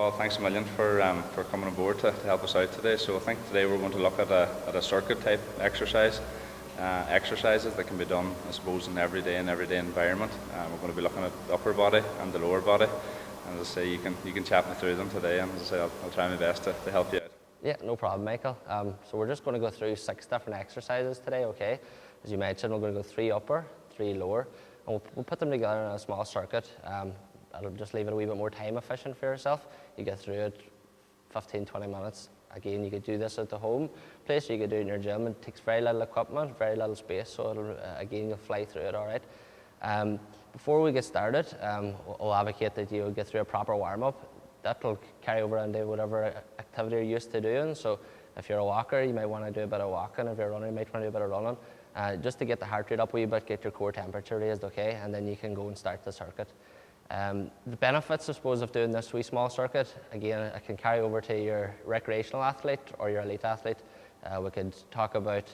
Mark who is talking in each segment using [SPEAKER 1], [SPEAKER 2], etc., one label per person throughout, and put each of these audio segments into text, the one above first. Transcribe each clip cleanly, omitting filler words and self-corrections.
[SPEAKER 1] Paul, thanks a million for coming aboard to help us out today. So I think today we're going to look at a circuit type exercises that can be done, I suppose, in everyday environment. We're going to be looking at the upper body and the lower body. And as I say, you can chat me through them today, and as I say, I'll try my best to help you out.
[SPEAKER 2] Yeah, no problem, Michael. So we're just going to go through 6 different exercises today, okay? As you mentioned, we're going to go 3 upper, 3 lower, and we'll put them together in a small circuit. That'll just leave it a wee bit more time efficient for yourself. You get through it 15-20 minutes. Again, you could do this at the home place, or you could do it in your gym. It takes very little equipment, very little space, so it'll, again, you'll fly through it all right. Before we get started, we'll advocate that you get through a proper warm-up. That'll carry over into whatever activity you're used to doing. So if you're a walker, you might want to do a bit of walking. If you're a runner, you might want to do a bit of running. Just to get the heart rate up a wee bit, get your core temperature raised, okay? And then you can go and start the circuit. The benefits, I suppose, of doing this wee small circuit, again, it can carry over to your recreational athlete or your elite athlete. We could talk about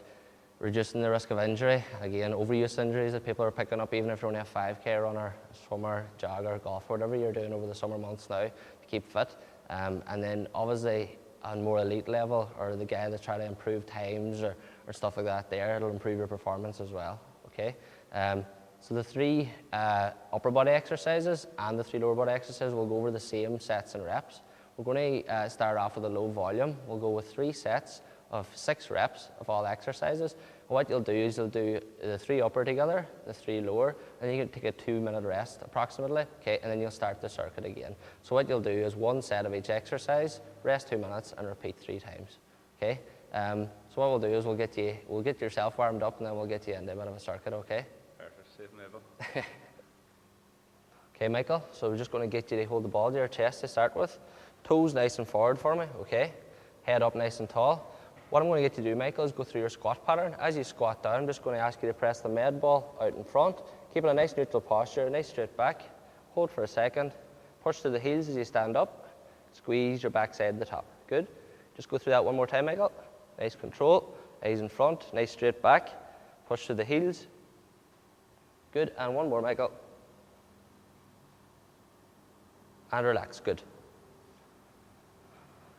[SPEAKER 2] reducing the risk of injury. Again, overuse injuries that people are picking up, even if you're only a 5K runner, swimmer, jogger, golfer, whatever you're doing over the summer months now to keep fit. And then obviously on more elite level, or the guy that's trying to improve times or stuff like that there, it'll improve your performance as well, okay? So the 3 upper body exercises and the 3 lower body exercises will go over the same sets and reps. We're going to start off with a low volume. We'll go with 3 sets of 6 reps of all exercises. And what you'll do is you'll do the 3 upper together, the 3 lower, and you can take a 2-minute rest approximately, okay, and then you'll start the circuit again. So what you'll do is 1 set of each exercise, rest 2 minutes, and repeat 3 times, okay? So what we'll do is we'll get yourself warmed up, and then we'll get you into a bit of a circuit, okay?
[SPEAKER 1] Perfect, safe and able.
[SPEAKER 2] Okay, Michael, so we're just going to get you to hold the ball to your chest to start with. Toes nice and forward for me, okay? Head up nice and tall. What I'm going to get you to do, Michael, is go through your squat pattern. As you squat down, I'm just going to ask you to press the med ball out in front, keeping a nice neutral posture, nice straight back. Hold for a second. Push to the heels as you stand up. Squeeze your backside to the top. Good. Just go through that one more time, Michael. Nice control. Eyes in front, nice straight back. Push to the heels. Good. And one more, Michael. And relax. Good.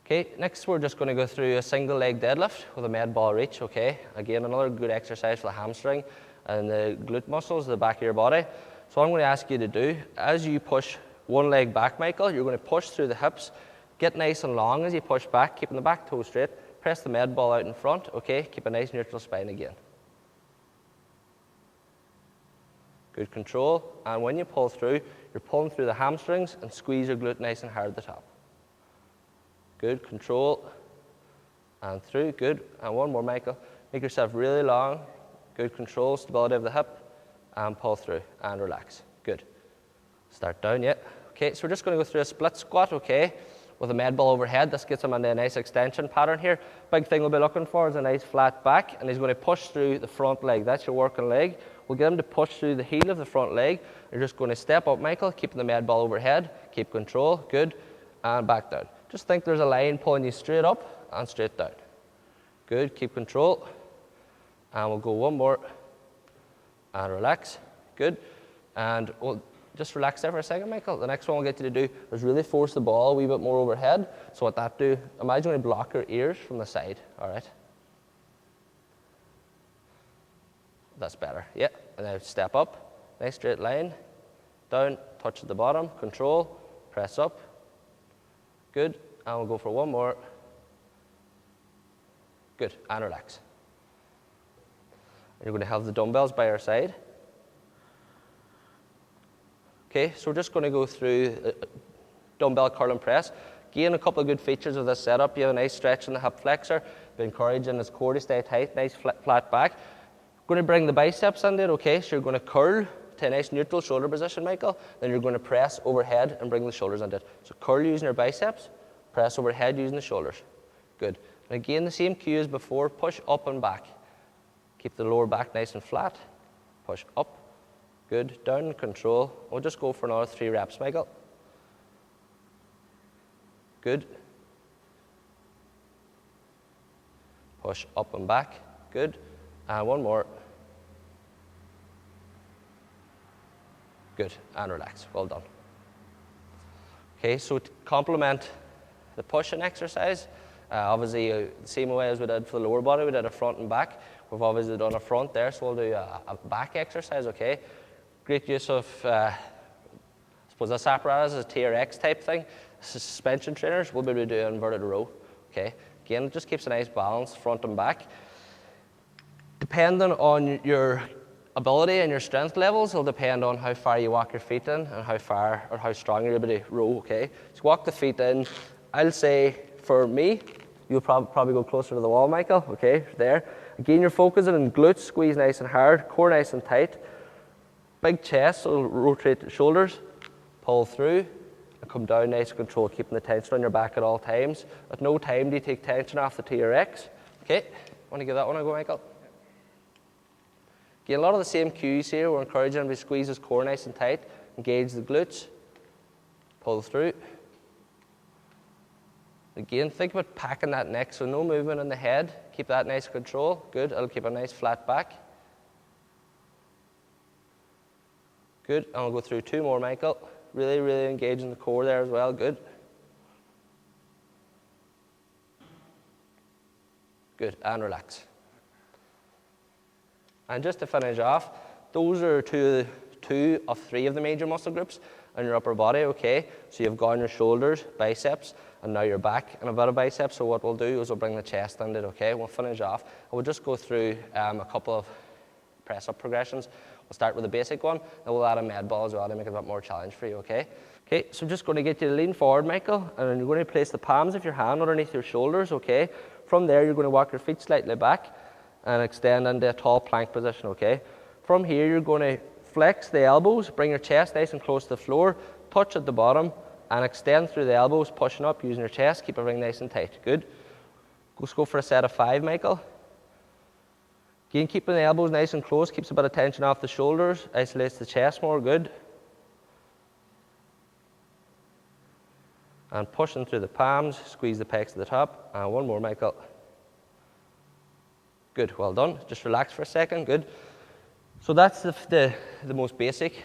[SPEAKER 2] Okay, next we're just going to go through a single leg deadlift with a med ball reach, okay? Again, another good exercise for the hamstring and the glute muscles, the back of your body. So what I'm going to ask you to do, as you push one leg back, Michael, you're going to push through the hips, get nice and long as you push back, keeping the back toe straight, press the med ball out in front, okay? Keep a nice neutral spine again. Good control, and when you pull through, you're pulling through the hamstrings and squeeze your glute nice and hard at the top. Good, control, and through, good. And one more, Michael. Make yourself really long. Good control, stability of the hip, and pull through, and relax. Good. Start down, yeah. Okay, so we're just going to go through a split squat, okay, with a med ball overhead. This gets him into a nice extension pattern here. Big thing we'll be looking for is a nice flat back, and he's going to push through the front leg. That's your working leg. We'll get him to push through the heel of the front leg. You're just going to step up, Michael, keeping the med ball overhead. Keep control, good, and back down. Just think there's a line pulling you straight up and straight down. Good, keep control. And we'll go one more. And relax, good. And we'll just relax there for a second, Michael. The next one we'll get you to do is really force the ball a wee bit more overhead. So what that do, imagine we block your ears from the side, all right? That's better, yeah. And then step up, nice straight line, down, touch at the bottom, control, press up. Good, and we'll go for one more. Good, and relax. You're going to have the dumbbells by your side. Okay, so we're just going to go through dumbbell curl and press. Again, a couple of good features of this setup. You have a nice stretch in the hip flexor, be encouraging his core to stay tight, nice flat back. We're going to bring the biceps in there, okay, so you're going to curl to a nice neutral shoulder position, Michael. Then you're going to press overhead and bring the shoulders into it. So curl using your biceps, press overhead using the shoulders. Good. And again, the same cue as before, push up and back. Keep the lower back nice and flat. Push up. Good. Down and control. We'll just go for another 3 reps, Michael. Good. Push up and back. Good. And one more. Good. And relax. Well done. Okay, so to complement the pushing exercise, obviously the same way as we did for the lower body, we did a front and back. We've obviously done a front there, so we'll do a back exercise, okay? Great use of, I suppose this apparatus is a TRX type thing. Suspension trainers, we'll be able to do an inverted row, okay? Again, it just keeps a nice balance, front and back. Depending on your ability and your strength levels, will depend on how far you walk your feet in and how far or how strong you're able to row, okay? So walk the feet in. I'll say, for me, you'll probably go closer to the wall, Michael, okay, there. Again, you're focusing on glutes, squeeze nice and hard, core nice and tight. Big chest, so rotate the shoulders, pull through, and come down nice and controlled, keeping the tension on your back at all times. At no time do you take tension off the TRX. Okay, want to give that one a go, Michael? Again, a lot of the same cues here. We're encouraging him to squeeze his core nice and tight, engage the glutes, pull through. Again, think about packing that neck, so no movement in the head. Keep that nice control. Good, it'll keep a nice flat back. Good, and I'll go through 2 more, Michael. Really, really engaging the core there as well, good. Good, and relax. And just to finish off, those are two of 3 of the major muscle groups in your upper body, okay? So you've gone your shoulders, biceps, and now your back and a bit of biceps. So what we'll do is we'll bring the chest into it, okay? We'll finish off. And we'll just go through a couple of press-up progressions. We'll start with the basic one, and we'll add a med ball as well to make it a bit more challenge for you, okay? Okay, so I'm just going to get you to lean forward, Michael, and then you're going to place the palms of your hand underneath your shoulders, okay? From there, you're going to walk your feet slightly back and extend into a tall plank position, okay? From here, you're going to flex the elbows, bring your chest nice and close to the floor, touch at the bottom, and extend through the elbows, pushing up, using your chest, keep everything nice and tight. Good. Let's go for a set of 5, Michael. Again, keeping the elbows nice and close, keeps a bit of tension off the shoulders, isolates the chest more, good. And pushing through the palms, squeeze the pecs to the top. And 1 more, Michael. Good, well done. Just relax for a second, good. So that's the most basic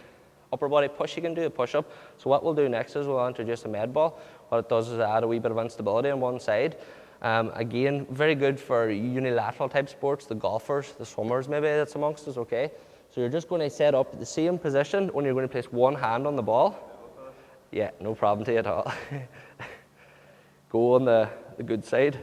[SPEAKER 2] upper body push you can do, a push-up. So what we'll do next is we'll introduce a med ball. What it does is add a wee bit of instability on one side. Again, very good for unilateral type sports, the golfers, the swimmers maybe that's amongst us, okay? So you're just going to set up the same position when you're going to place one hand on the ball. Yeah, no problem to you at all. Go on the good side.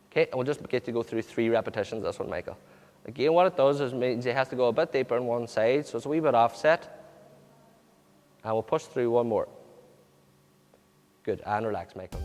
[SPEAKER 2] Okay, and we'll just get to go through 3 repetitions, this one, Michael. Again, what it does is means it has to go a bit deeper on one side, so it's a wee bit offset. And we'll push through 1 more. Good, and relax, Michael.